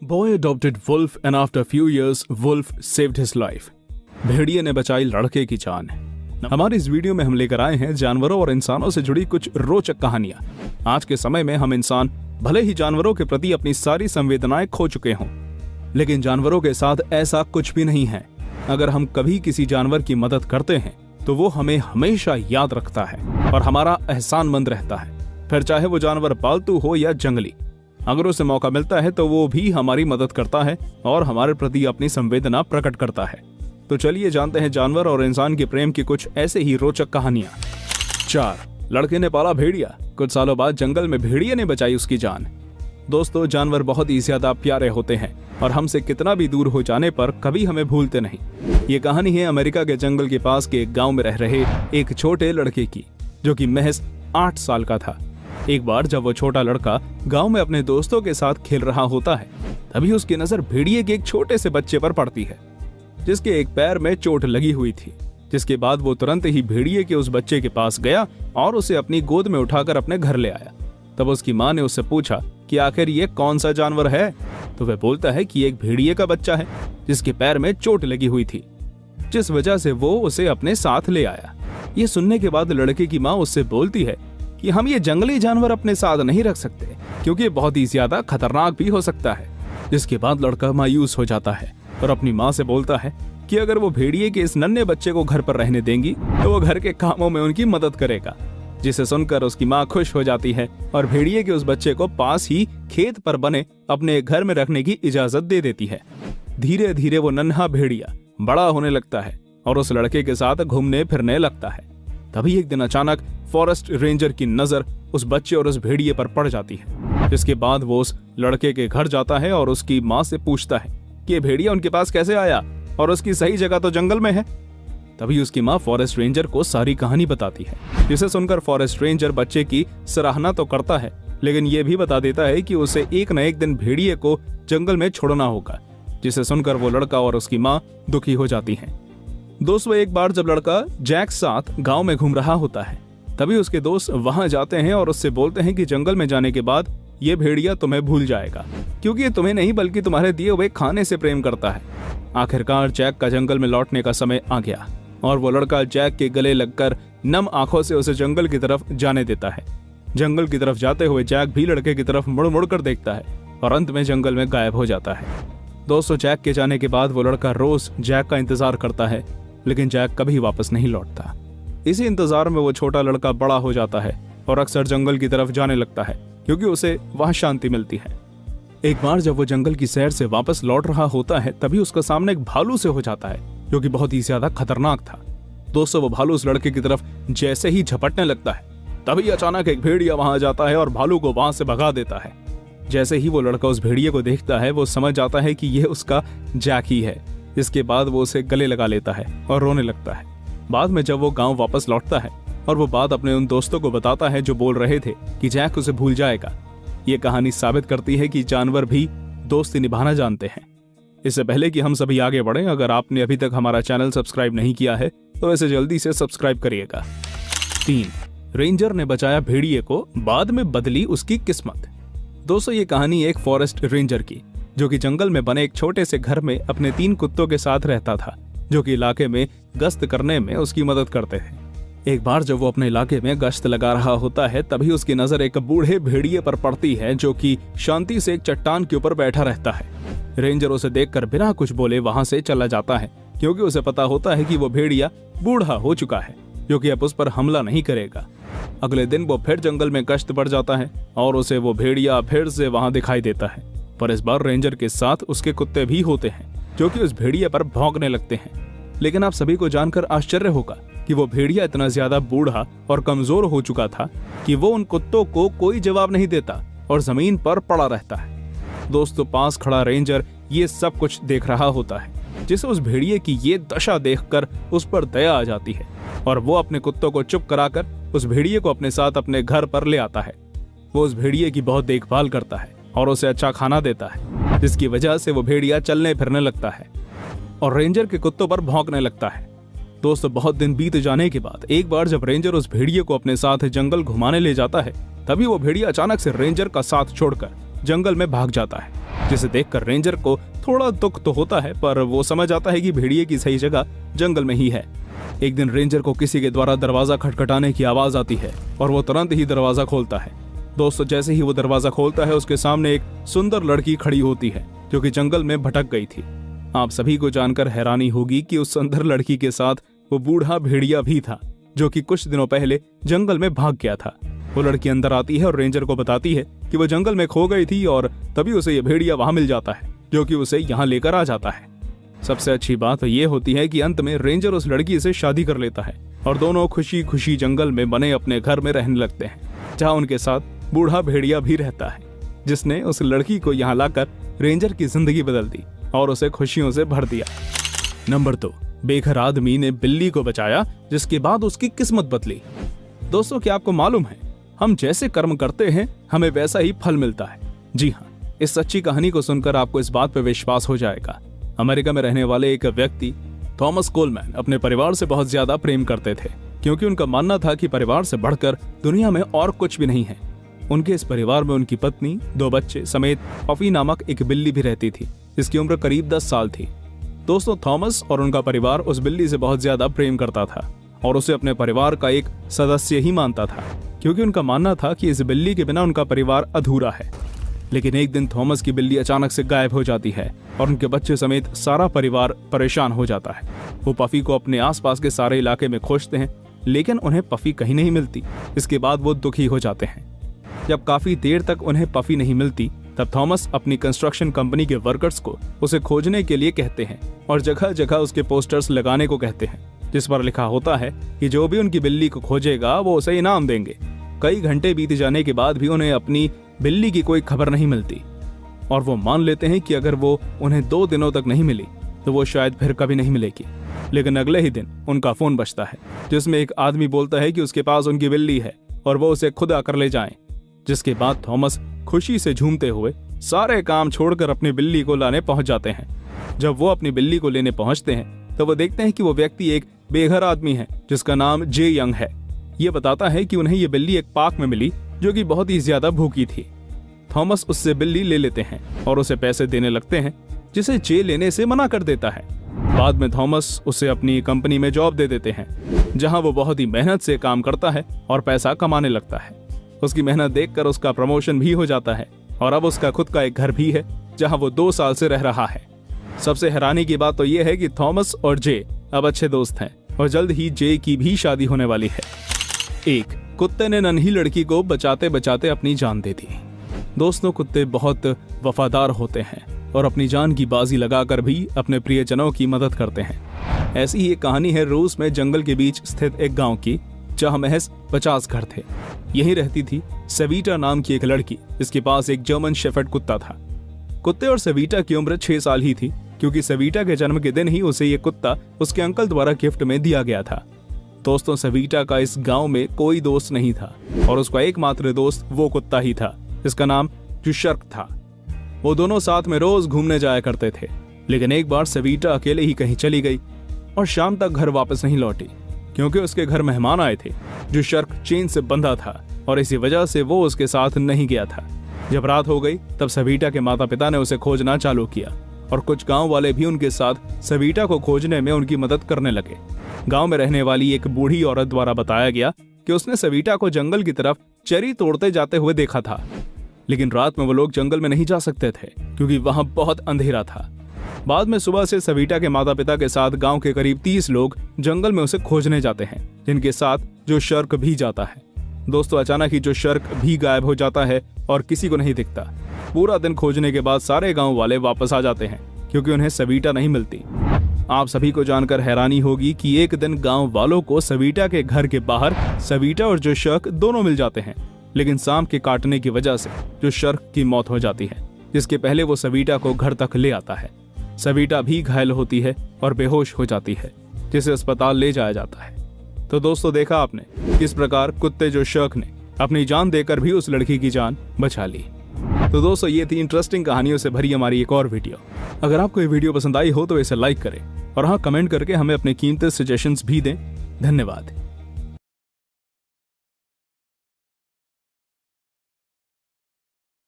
Boy adopted wolf and after a few years wolf saved his life. भेड़िए ने बचाई लड़के की जान। हमारी इस वीडियो में हम लेकर आए हैं जानवरों और इंसानों से जुड़ी कुछ रोचक कहानियां। आज के समय में हम इंसान भले ही जानवरों के प्रति अपनी सारी संवेदनाएं खो चुके हों, लेकिन जानवरों के साथ ऐसा कुछ भी नहीं है। अगर हम कभी किसी जानवर की मदद करते हैं तो वो हमें हमेशा याद रखता है और हमारा एहसानमंद रहता है, फिर चाहे वो जानवर पालतू हो या जंगली। अगर उसे मौका मिलता है तो वो भी हमारी मदद करता है और हमारे प्रति अपनी संवेदना प्रकट करता है। तो चलिए जानते हैं जानवर और इंसान के प्रेम की कुछ ऐसे ही रोचक कहानियां। 4. लड़के ने पाला भेड़िया। कुछ सालों बाद जंगल में भेड़िए ने बचाई उसकी जान। दोस्तों, जानवर बहुत ही ज्यादा प्यारे होते हैं और हमसे कितना भी दूर हो जाने पर कभी हमें भूलते नहीं। ये कहानी है अमेरिका के जंगल के पास के एक गांव में रह रहे एक छोटे लड़के की, जो कि महज 8 साल का था। एक बार जब वो छोटा लड़का गांव में अपने दोस्तों के साथ खेल रहा होता है, तभी उसकी नजर भेड़िए के एक छोटे से बच्चे पर पड़ती है, जिसके एक पैर में चोट लगी हुई थी। जिसके बाद वो तुरंत ही भेड़िए के उस बच्चे के पास गया और उसे अपनी गोद में उठाकर अपने घर ले आया। तब उसकी माँ ने उससे पूछा कि आखिर ये कौन सा जानवर है। तो वह बोलता है कि एक भेड़िए का बच्चा है जिसके पैर में चोट लगी हुई थी, जिस वजह से वो उसे अपने साथ ले आया। ये सुनने के बाद लड़के की माँ उससे बोलती है कि हम ये जंगली जानवर अपने साथ नहीं रख सकते क्योंकि ये बहुत ही ज्यादा खतरनाक भी हो सकता है। जिसके बाद लड़का मायूस हो जाता है और अपनी माँ से बोलता है कि अगर वो भेड़िए के इस नन्हे बच्चे को घर पर रहने देंगी तो वो घर के कामों में उनकी मदद करेगा। जिसे सुनकर उसकी माँ खुश हो जाती है और भेड़िए के उस बच्चे को पास ही खेत पर बने अपने घर में रखने की इजाजत दे देती है। धीरे धीरे वो नन्हा भेड़िया बड़ा होने लगता है और उस लड़के के साथ घूमने फिरने लगता है। तभी एक दिन अचानक फॉरेस्ट रेंजर की नजर उस बच्चे और उस भेड़िए पर पड़ जाती है। जिसके बाद वो उस लड़के के घर जाता है और उसकी माँ से पूछता है कि ये भेड़िया उनके पास कैसे आया और उसकी सही जगह तो जंगल में है। तभी उसकी माँ फॉरेस्ट रेंजर को सारी कहानी बताती है, जिसे सुनकर फॉरेस्ट रेंजर बच्चे की सराहना तो करता है, लेकिन ये भी बता देता है कि उसे एक न एक दिन भेड़िए को जंगल में छोड़ना होगा। जिसे सुनकर वो लड़का और उसकी माँ दुखी हो जाती हैं। दोस्तों, एक बार जब लड़का जैक साथ गांव में घूम रहा होता है, तभी उसके दोस्त वहां जाते हैं और उससे बोलते हैं कि जंगल में जाने के बाद ये भेड़िया तुम्हें भूल जाएगा क्योंकि ये तुम्हें नहीं बल्कि तुम्हारे दिए हुए खाने से प्रेम करता है। आखिरकार जैक का जंगल में लौटने का समय आ गया और वो लड़का जैक के गले लगकर नम आंखों से उसे जंगल की तरफ जाने देता है। जंगल की तरफ जाते हुए जैक भी लड़के की तरफ मुड़ मुड़ कर देखता है और अंत में जंगल में गायब हो जाता है। दोस्तों, जैक के जाने के बाद वो लड़का रोज जैक का इंतजार करता है, लेकिन जैक कभी वापस नहीं लौटता। इसी इंतजार में वो छोटा लड़का बड़ा हो जाता है और अक्सर जंगल की तरफ जाने लगता है क्योंकि उसे वहां शांति मिलती है। एक बार जब वो जंगल की सैर से वापस लौट रहा होता है, तभी उसका सामने एक भालू से हो जाता है जो कि बहुत ही ज्यादा खतरनाक था। दोस्तों, वो भालू उस लड़के की तरफ जैसे ही झपटने लगता है, तभी अचानक एक भेड़िया वहां जाता है और भालू को वहां से भगा देता है। जैसे ही वो लड़का उस भेड़िए को देखता है, वो समझ जाता है कि यह उसका जैक ही है। इसके बाद वो उसे गले लगा लेता है और रोने लगता है। बाद में जब वो गांव वापस लौटता है और वो बात अपने उन दोस्तों को बताता है जो बोल रहे थे कि जैक उसे भूल जाएगा, ये कहानी साबित करती है कि जानवर भी दोस्ती निभाना जानते हैं। इससे पहले कि हम सभी आगे बढ़ें, अगर आपने अभी तक हमारा चैनल सब्सक्राइब नहीं किया है तो इसे जल्दी से सब्सक्राइब करिएगा। 3. रेंजर ने बचाया भेड़िए को, बाद में बदली उसकी किस्मत। दोस्तों, ये कहानी एक फॉरेस्ट रेंजर की, जो कि जंगल में बने एक छोटे से घर में अपने 3 कुत्तों के साथ रहता था, जो कि इलाके में गश्त करने में उसकी मदद करते थे। एक बार जब वो अपने इलाके में गश्त लगा रहा होता है, तभी उसकी नजर एक बूढ़े भेड़िए पर पड़ती है जो कि शांति से एक चट्टान के ऊपर बैठा रहता है। रेंजर उसे देखकर बिना कुछ बोले वहां से चला जाता है क्योंकि उसे पता होता है कि वो भेड़िया बूढ़ा हो चुका है, जो कि अब उस पर हमला नहीं करेगा। अगले दिन वो फिर जंगल में गश्त पर जाता है और उसे वो भेड़िया फिर से वहां दिखाई देता है, पर इस बार रेंजर के साथ उसके कुत्ते भी होते हैं जो कि उस भेड़िए पर भौंकने लगते हैं। लेकिन आप सभी को जानकर आश्चर्य होगा कि वो भेड़िया इतना ज्यादा बूढ़ा और कमजोर हो चुका था कि वो उन कुत्तों को कोई जवाब नहीं देता और जमीन पर पड़ा रहता है। दोस्तों, पास खड़ा रेंजर ये सब कुछ देख रहा होता है, जिसे उस भेड़िए की ये दशा देखकर उस पर दया आ जाती है और वो अपने कुत्तों को चुप कराकर उस भेड़िए को अपने साथ अपने घर पर ले आता है। वो उस भेड़िए की बहुत देखभाल करता है और उसे अच्छा खाना देता है, जिसकी वजह से वो भेड़िया चलने फिरने लगता है और रेंजर के कुत्तों पर भौंकने लगता है। दोस्तों, बहुत दिन बीत जाने के बाद एक बार जब रेंजर उस भेड़िए को अपने साथ जंगल घुमाने ले जाता है, तभी वो भेड़िया अचानक से रेंजर का साथ छोड़कर जंगल में भाग जाता है। जिसे देखकर रेंजर को थोड़ा दुख तो होता है, पर वो समझ आता है कि भेड़िए की सही जगह जंगल में ही है। एक दिन रेंजर को किसी के द्वारा दरवाजा खटखटाने की आवाज आती है और वो तुरंत ही दरवाजा खोलता है। दोस्तों, जैसे ही वो दरवाजा खोलता है उसके सामने एक सुंदर लड़की खड़ी होती है जो कि जंगल में भटक गई थी। आप सभी को जानकर हैरानी होगी कि उस सुंदर लड़की के साथ वो बूढ़ा भेड़िया भी था जो कि कुछ दिनों पहले जंगल में भाग गया था। वो लड़की अंदर आती है और रेंजर को बताती है कि वो जंगल में खो गई थी और तभी उसे ये भेड़िया वहां मिल जाता है जो कि उसे यहाँ लेकर आ जाता है। सबसे अच्छी बात ये होती है कि अंत में रेंजर उस लड़की से शादी कर लेता है और दोनों खुशी खुशी जंगल में बने अपने घर में रहने लगते हैं, जहाँ उनके साथ बूढ़ा भेड़िया भी रहता है, जिसने उस लड़की को यहाँ लाकर रेंजर की जिंदगी बदल दी और उसे खुशियों से भर दिया। नंबर 2, बेघर आदमी ने बिल्ली को बचाया जिसके बाद उसकी किस्मत बदली। दोस्तों, क्या आपको मालूम है, हम जैसे कर्म करते हैं हमें वैसा ही फल मिलता है। जी हाँ, इस सच्ची कहानी को सुनकर आपको इस बात पर विश्वास हो जाएगा। अमेरिका में रहने वाले एक व्यक्ति थॉमस कोलमैन अपने परिवार से बहुत ज्यादा प्रेम करते थे, क्योंकि उनका मानना था कि परिवार से बढ़कर दुनिया में और कुछ भी नहीं है। उनके इस परिवार में उनकी पत्नी, 2 बच्चे समेत पफी नामक एक बिल्ली भी रहती थी जिसकी उम्र करीब 10 साल थी। दोस्तों, थॉमस और उनका परिवार उस बिल्ली से बहुत ज्यादा प्रेम करता था और उसे अपने परिवार का एक सदस्य ही मानता था, क्योंकि उनका मानना था कि इस बिल्ली के बिना उनका परिवार अधूरा है। लेकिन एक दिन थॉमस की बिल्ली अचानक से गायब हो जाती है और उनके बच्चे समेत सारा परिवार परेशान हो जाता है। वो पफी को अपने आसपास के सारे इलाके में खोजते हैं, लेकिन उन्हें पफी कहीं नहीं मिलती। इसके बाद वो दुखी हो जाते हैं। जब काफी देर तक उन्हें पफी नहीं मिलती, तब थॉमस अपनी कंस्ट्रक्शन कंपनी के वर्कर्स को उसे खोजने के लिए कहते हैं और जगह जगह उसके पोस्टर्स लगाने को कहते हैं, जिस पर लिखा होता है कि जो भी उनकी बिल्ली को खोजेगा वो उसे इनाम देंगे। कई घंटे बीत जाने के बाद भी उन्हें अपनी बिल्ली की कोई खबर नहीं मिलती और वो मान लेते हैं कि अगर वो उन्हें 2 दिनों तक नहीं मिली तो वो शायद फिर कभी नहीं मिलेगी। लेकिन अगले ही दिन उनका फोन बजता है, जिसमें एक आदमी बोलता है कि उसके पास उनकी बिल्ली है और वो उसे खुद आकर ले जाएं। जिसके बाद थॉमस खुशी से झूमते हुए सारे काम छोड़कर अपनी बिल्ली को लाने पहुंच जाते हैं। जब वो अपनी बिल्ली को लेने पहुंचते हैं तो वो देखते हैं कि वो व्यक्ति एक बेघर आदमी है जिसका नाम जे यंग है। ये बताता है कि उन्हें ये बिल्ली एक पार्क में मिली जो कि बहुत ही ज्यादा भूखी थी। थॉमस उससे बिल्ली ले लेते हैं और उसे पैसे देने लगते हैं, जिसे जे लेने से मना कर देता है। बाद में थॉमस उसे अपनी कंपनी में जॉब दे देते हैं, जहां वो बहुत ही मेहनत से काम करता है और पैसा कमाने लगता है। उसकी मेहनत देखकर उसका प्रमोशन भी हो जाता है और अब उसका खुद का एक घर भी है जहां वो 2 साल से रह रहा है। सबसे हैरानी की बात तो ये है कि थॉमस और जे अब अच्छे दोस्त हैं और जल्द ही जे की भी शादी होने वाली है। 1, कुत्ते ने नन्ही लड़की को बचाते बचाते अपनी जान दे दी। दोस्तों, कुत्ते बहुत वफादार होते हैं और अपनी जान की बाजी लगाकर भी अपने प्रियजनों की मदद करते हैं। ऐसी ही एक कहानी है रूस में जंगल के बीच स्थित एक गांव की, जहां महज 50 घर थे। यहीं रहती थी सवीटा नाम की एक लड़की, जिसके पास एक जर्मन शेफर्ड कुत्ता था। कुत्ते और सवीटा की उम्र 6 साल ही थी, क्योंकि सवीटा के जन्म के दिन ही उसे ये कुत्ता उसके अंकल द्वारा गिफ्ट में दिया गया था। दोस्तों, सवीटा का इस गांव में कोई दोस्त नहीं था और उसका एकमात्र दोस्त वो कुत्ता ही था, जिसका नाम जुशर्क था। वो दोनों साथ में रोज घूमने जाया करते थे। लेकिन एक बार सवीटा अकेले ही कहीं चली गई और शाम तक घर वापस नहीं लौटी, क्योंकि उसके घर मेहमान आए थे। जुशर्क चेन से बंधा था और इसी वजह से वो उसके साथ नहीं गया था। जब रात हो गई तब सवीटा के माता पिता ने उसे खोजना चालू किया और कुछ गांव वाले भी उनके साथ सवीटा को खोजने में उनकी मदद करने लगे। गांव में रहने वाली एक बूढ़ी औरत द्वारा बताया गया कि उसने सवीटा को जंगल की तरफ चेरी तोड़ते जाते हुए देखा था। लेकिन रात में वो लोग जंगल में नहीं जा सकते थे, क्योंकि वहां बहुत अंधेरा था। बाद में सुबह से सवीटा के माता पिता के साथ गांव के करीब 30 लोग जंगल में उसे खोजने जाते हैं, जिनके साथ जुशर्क भी जाता है। दोस्तों, अचानक ही जुशर्क भी गायब हो जाता है और किसी को नहीं दिखता। पूरा दिन खोजने के बाद सारे गांव वाले वापस आ जाते हैं, क्योंकि उन्हें सवीटा नहीं मिलती। आप सभी को जानकर हैरानी होगी कि एक दिन गांव वालों को सवीटा के घर के बाहर सवीटा और जुशर्क दोनों मिल जाते हैं। लेकिन सांप के काटने की वजह से जुशर्क की मौत हो जाती है, जिसके पहले वो सवीटा को घर तक ले आता है। सवीटा भी घायल होती है और बेहोश हो जाती है, जिसे अस्पताल ले जाया जाता है। तो दोस्तों, देखा आपने किस प्रकार कुत्ते जुशर्क ने अपनी जान देकर भी उस लड़की की जान बचा ली। तो दोस्तों, ये थी इंटरेस्टिंग कहानियों से भरी हमारी एक और वीडियो। अगर आपको ये वीडियो पसंद आई हो तो इसे लाइक करें और हाँ, कमेंट करके हमें अपने कीमती सजेशंस भी दें। धन्यवाद।